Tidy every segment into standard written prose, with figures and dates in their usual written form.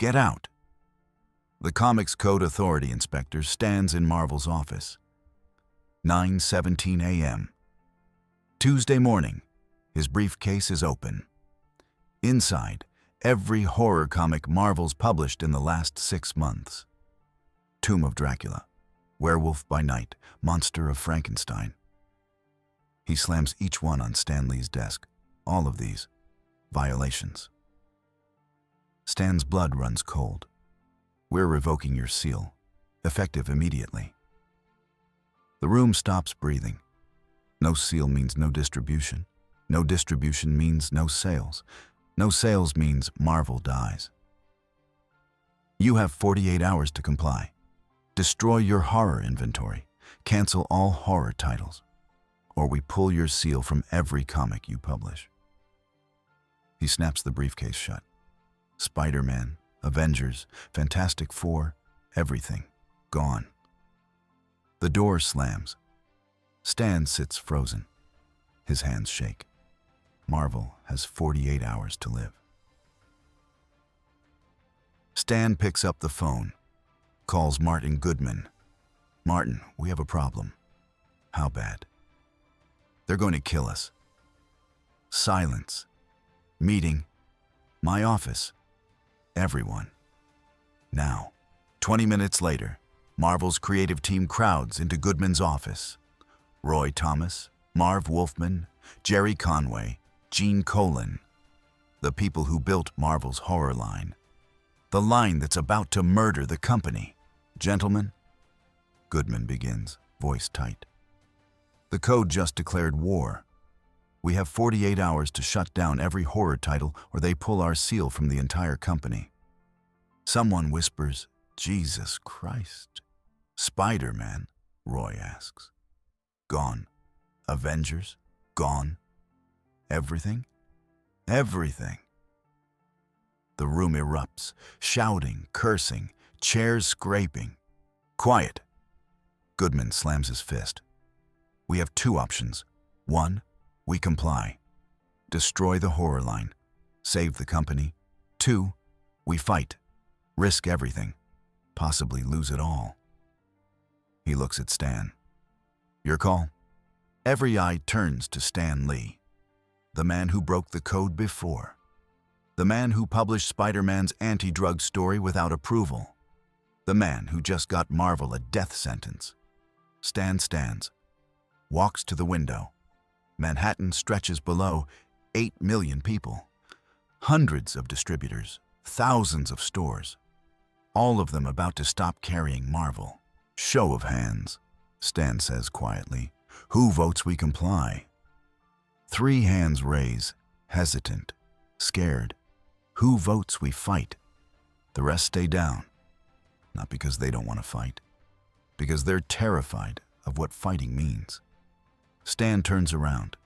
Get out. The Comics Code Authority inspector stands in Marvel's office. 9:17 a.m. Tuesday morning. His briefcase is open. Inside, every horror comic Marvel's published in the last 6 months. Tomb of Dracula, Werewolf by Night, Monster of Frankenstein. He slams each one on Stan Lee's desk. All of these violations. Stan's blood runs cold. We're revoking your seal, effective immediately. The room stops breathing. No seal means no distribution. No distribution means no sales. No sales means Marvel dies. You have 48 hours to comply. Destroy your horror inventory. Cancel all horror titles. Or we pull your seal from every comic you publish. He snaps the briefcase shut. Spider-Man, Avengers, Fantastic Four, everything, gone. The door slams. Stan sits frozen. His hands shake. Marvel has 48 hours to live. Stan picks up the phone, calls Martin Goodman. Martin, we have a problem. How bad? They're going to kill us. Silence. Meeting. My office. Everyone. Now. 20 minutes later, Marvel's creative team crowds into Goodman's office. Roy Thomas, Marv Wolfman, Jerry Conway, Gene Colan. The people who built Marvel's horror line. The line that's about to murder the company. Gentlemen, Goodman begins, voice tight. The code just declared war. We have 48 hours to shut down every horror title or they pull our seal from the entire company. Someone whispers, Jesus Christ. Spider-Man, Roy asks. Gone. Avengers, gone. Everything? Everything. The room erupts, shouting, cursing, chairs scraping. Quiet. Goodman slams his fist. We have 2 options. 1, we comply. Destroy the horror line. Save the company. 2, we fight. Risk everything. Possibly lose it all. He looks at Stan. Your call? Every eye turns to Stan Lee. The man who broke the code before. The man who published Spider-Man's anti-drug story without approval. The man who just got Marvel a death sentence. Stan stands. Walks to the window. Manhattan stretches below 8 million people. Hundreds of distributors. Thousands of stores. All of them about to stop carrying Marvel. Show of hands, Stan says quietly. Who votes we comply? 3 hands raise, hesitant, scared. Who votes we fight? The rest stay down. Not because they don't want to fight. Because they're terrified of what fighting means. Stan turns around.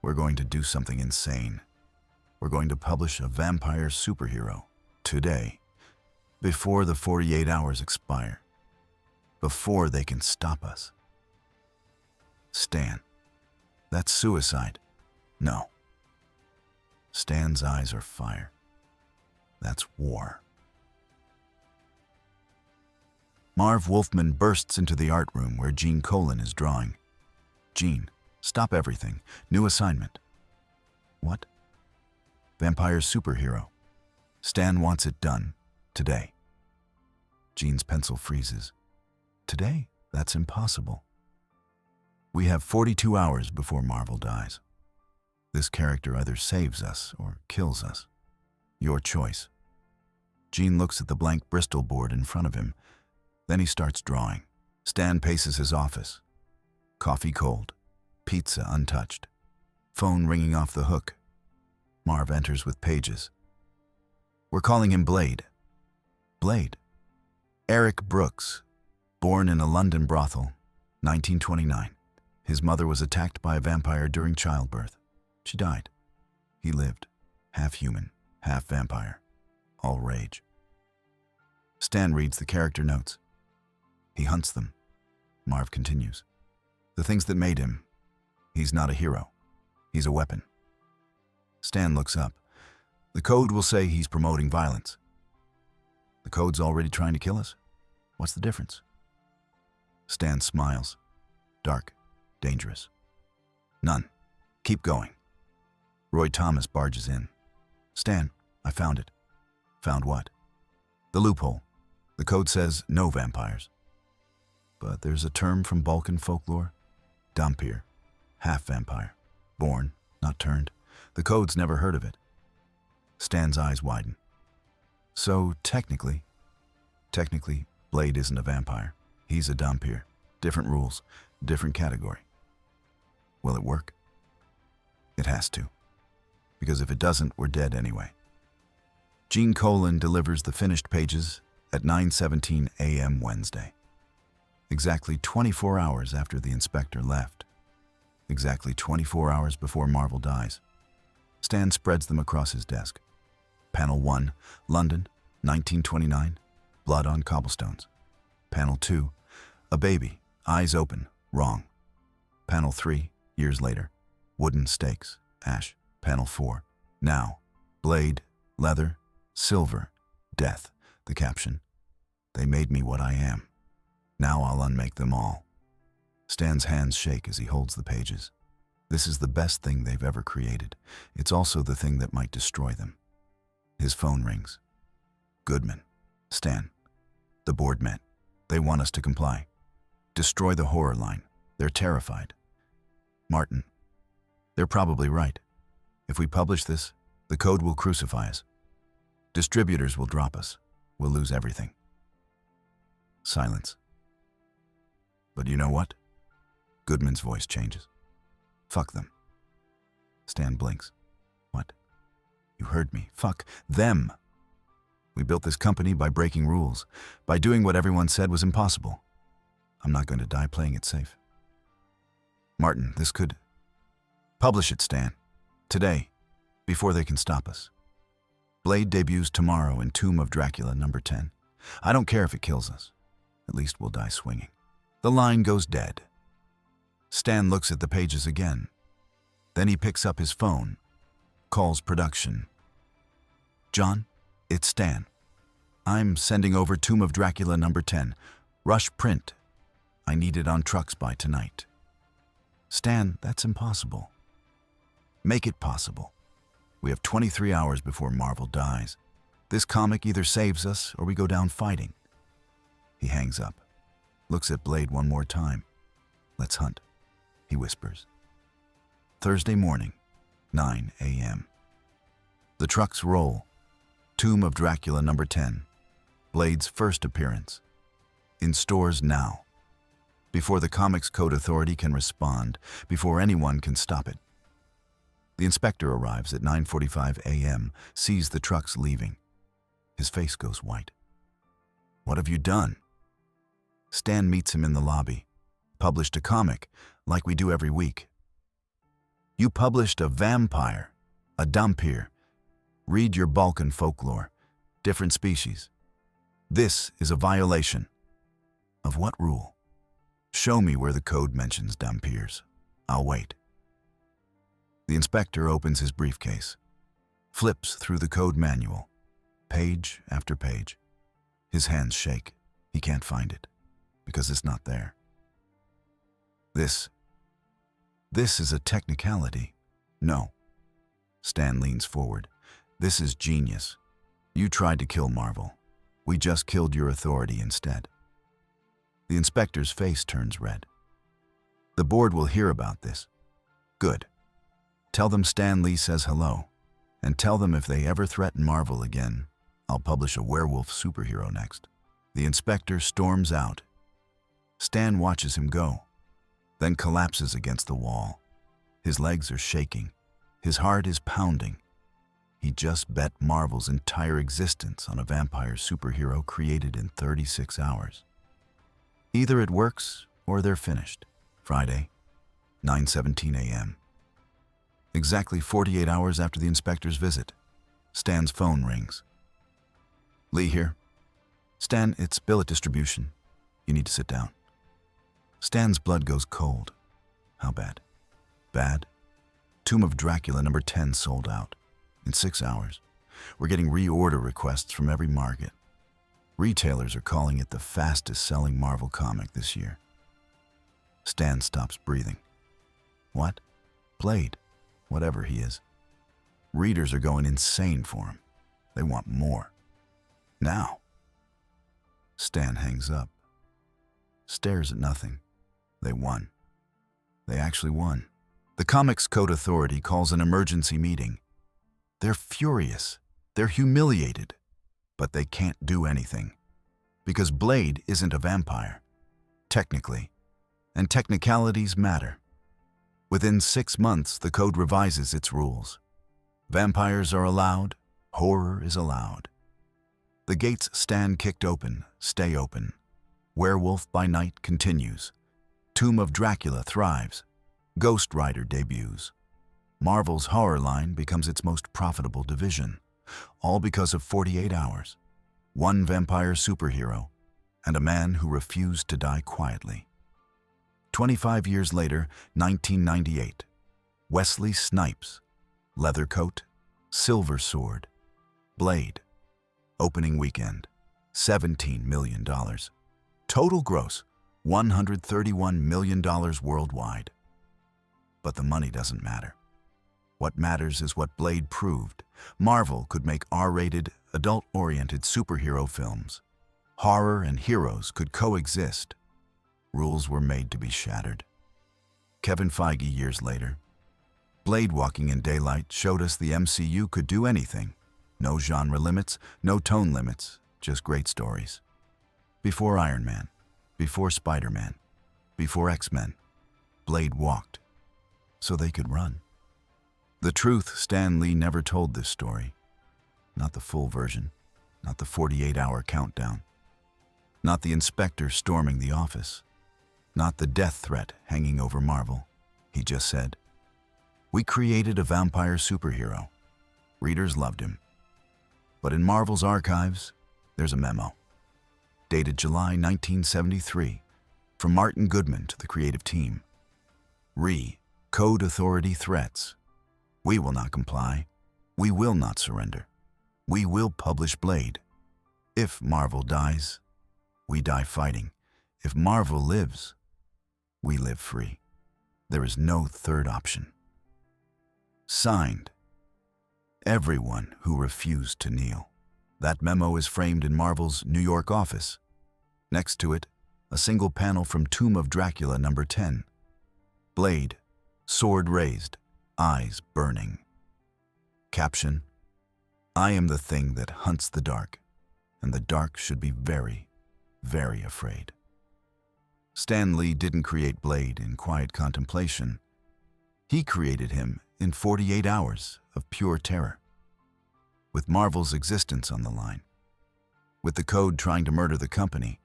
We're going to do something insane. We're going to publish a vampire superhero. Today. Before the 48 hours expire. Before they can stop us. Stan. That's suicide. No. Stan's eyes are fire. That's war. Marv Wolfman bursts into the art room where Gene Colan is drawing. Gene, stop everything. New assignment. What? Vampire superhero. Stan wants it done. Today. Gene's pencil freezes. Today? That's impossible. We have 42 hours before Marvel dies. This character either saves us or kills us. Your choice. Gene looks at the blank Bristol board in front of him. Then he starts drawing. Stan paces his office. Coffee cold. Pizza untouched. Phone ringing off the hook. Marv enters with pages. We're calling him Blade. Blade. Eric Brooks. Born in a London brothel, 1929. His mother was attacked by a vampire during childbirth. She died. He lived. Half human, half vampire. All rage. Stan reads the character notes. He hunts them. Marv continues. The things that made him. He's not a hero. He's a weapon. Stan looks up. The code will say he's promoting violence. The code's already trying to kill us? What's the difference? Stan smiles. Dark. Dangerous. None. Keep going. Roy Thomas barges in. Stan, I found it. Found what? The loophole. The code says no vampires. But there's a term from Balkan folklore. Dhampir. Half vampire. Born, not turned. The code's never heard of it. Stan's eyes widen. So technically, Blade isn't a vampire. He's a Dhampir. Different rules, different category. Will it work? It has to. Because if it doesn't, we're dead anyway. Gene Colan delivers the finished pages at 9:17 a.m. Wednesday. Exactly 24 hours after the inspector left. Exactly 24 hours before Marvel dies. Stan spreads them across his desk. Panel 1, London, 1929, blood on cobblestones. Panel 2, a baby, eyes open, wrong. Panel 3, years later, wooden stakes, ash. Panel 4, now, blade, leather, silver, death. The caption, they made me what I am. Now I'll unmake them all. Stan's hands shake as he holds the pages. This is the best thing they've ever created. It's also the thing that might destroy them. His phone rings. Goodman. Stan. The board met. They want us to comply. Destroy the horror line. They're terrified. Martin. They're probably right. If we publish this, the code will crucify us. Distributors will drop us. We'll lose everything. Silence. But you know what? Goodman's voice changes. Fuck them. Stan blinks. What? You heard me. Fuck them. We built this company by breaking rules, by doing what everyone said was impossible. I'm not going to die playing it safe. Martin, this could... Publish it, Stan. Today, before they can stop us. Blade debuts tomorrow in Tomb of Dracula number 10. I don't care if it kills us. At least we'll die swinging. The line goes dead. Stan looks at the pages again. Then he picks up his phone, calls production. John, it's Stan. I'm sending over Tomb of Dracula number 10. Rush print. I need it on trucks by tonight. Stan, that's impossible. Make it possible. We have 23 hours before Marvel dies. This comic either saves us or we go down fighting. He hangs up, looks at Blade one more time. Let's hunt, he whispers. Thursday morning, 9 a.m. The trucks roll. Tomb of Dracula number 10. Blade's first appearance. In stores now. Before the Comics Code Authority can respond, before anyone can stop it. The inspector arrives at 9:45 a.m., sees the trucks leaving. His face goes white. What have you done? Stan meets him in the lobby. Published a comic, like we do every week. You published a vampire, a Dhampir. Read your Balkan folklore. Different species. This is a violation. Of what rule? Show me where the code mentions Dhampirs. I'll wait. The inspector opens his briefcase, flips through the code manual, page after page. His hands shake. He can't find it, because it's not there. This is a technicality. No. Stan leans forward. This is genius. You tried to kill Marvel. We just killed your authority instead. The inspector's face turns red. The board will hear about this. Good. Tell them Stan Lee says hello, and tell them if they ever threaten Marvel again, I'll publish a werewolf superhero next. The inspector storms out. Stan watches him go, then collapses against the wall. His legs are shaking. His heart is pounding. He just bet Marvel's entire existence on a vampire superhero created in 36 hours. Either it works or they're finished. Friday, 9:17 a.m. Exactly 48 hours after the inspector's visit, Stan's phone rings. Lee here. Stan, it's billet distribution. You need to sit down. Stan's blood goes cold. How bad? Bad? Tomb of Dracula number 10 sold out. In 6 hours. We're getting reorder requests from every market. Retailers are calling it the fastest-selling Marvel comic this year. Stan stops breathing. What? Blade, whatever he is. Readers are going insane for him. They want more. Now. Stan hangs up. Stares at nothing. They won. They actually won. The Comics Code Authority calls an emergency meeting. They're furious. They're humiliated. But they can't do anything. Because Blade isn't a vampire. Technically. And technicalities matter. Within 6 months, the code revises its rules. Vampires are allowed. Horror is allowed. The gates Stan kicked open, stay open. Werewolf by Night continues. Tomb of Dracula thrives. Ghost Rider debuts. Marvel's horror line becomes its most profitable division. All because of 48 Hours. One vampire superhero, and a man who refused to die quietly. 25 years later, 1998. Wesley Snipes. Leather coat, silver sword. Blade. Opening weekend, $17 million. Total gross, $131 million worldwide. But the money doesn't matter. What matters is what Blade proved. Marvel could make R-rated, adult-oriented superhero films. Horror and heroes could coexist. Rules were made to be shattered. Kevin Feige years later. Blade Walking in Daylight showed us the MCU could do anything. No genre limits, no tone limits, just great stories. Before Iron Man, before Spider-Man, before X-Men, Blade walked, so they could run. The truth, Stan Lee never told this story. Not the full version, not the 48-hour countdown, not the inspector storming the office, not the death threat hanging over Marvel. He just said, "We created a vampire superhero. Readers loved him. But in Marvel's archives, there's a memo, dated July 1973, from Martin Goodman to the creative team. Code Authority threats. We will not comply. We will not surrender. We will publish Blade. If Marvel dies, we die fighting. If Marvel lives, we live free. There is no third option." Signed, everyone who refused to kneel. That memo is framed in Marvel's New York office. Next to it, a single panel from Tomb of Dracula number 10. Blade, sword raised, eyes burning. Caption, "I am the thing that hunts the dark, and the dark should be very, very afraid." Stan Lee didn't create Blade in quiet contemplation. He created him in 48 hours of pure terror. With Marvel's existence on the line. With the code trying to murder the company.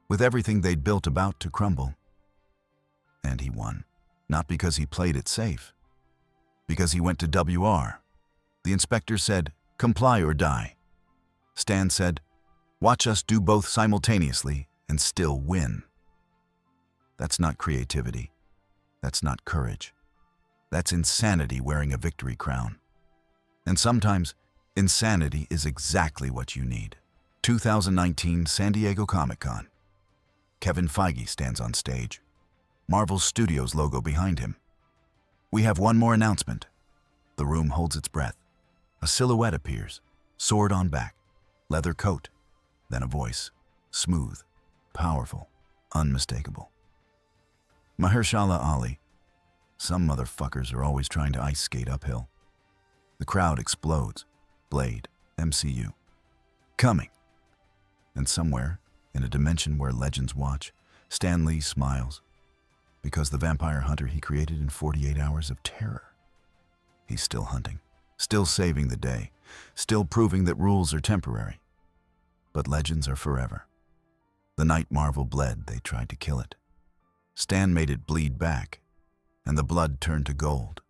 With everything they'd built about to crumble. And he won. Not because he played it safe. Because he went to WR. The inspector said, "Comply or die." Stan said, "Watch us do both simultaneously and still win." That's not creativity. That's not courage. That's insanity wearing a victory crown. And sometimes, insanity is exactly what you need. 2019 San Diego Comic-Con. Kevin Feige stands on stage. Marvel Studios logo behind him. "We have one more announcement." The room holds its breath. A silhouette appears, sword on back, leather coat, then a voice, smooth, powerful, unmistakable. "Mahershala Ali. Some motherfuckers are always trying to ice skate uphill." The crowd explodes. Blade, MCU. Coming. And somewhere, in a dimension where legends watch, Stan Lee smiles. Because the vampire hunter he created in 48 hours of terror. He's still hunting, still saving the day, still proving that rules are temporary. But legends are forever. The Night Marvel bled, they tried to kill it. Stan made it bleed back, and the blood turned to gold.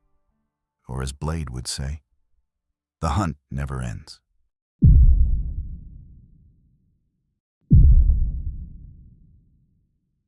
Or as Blade would say, the hunt never ends.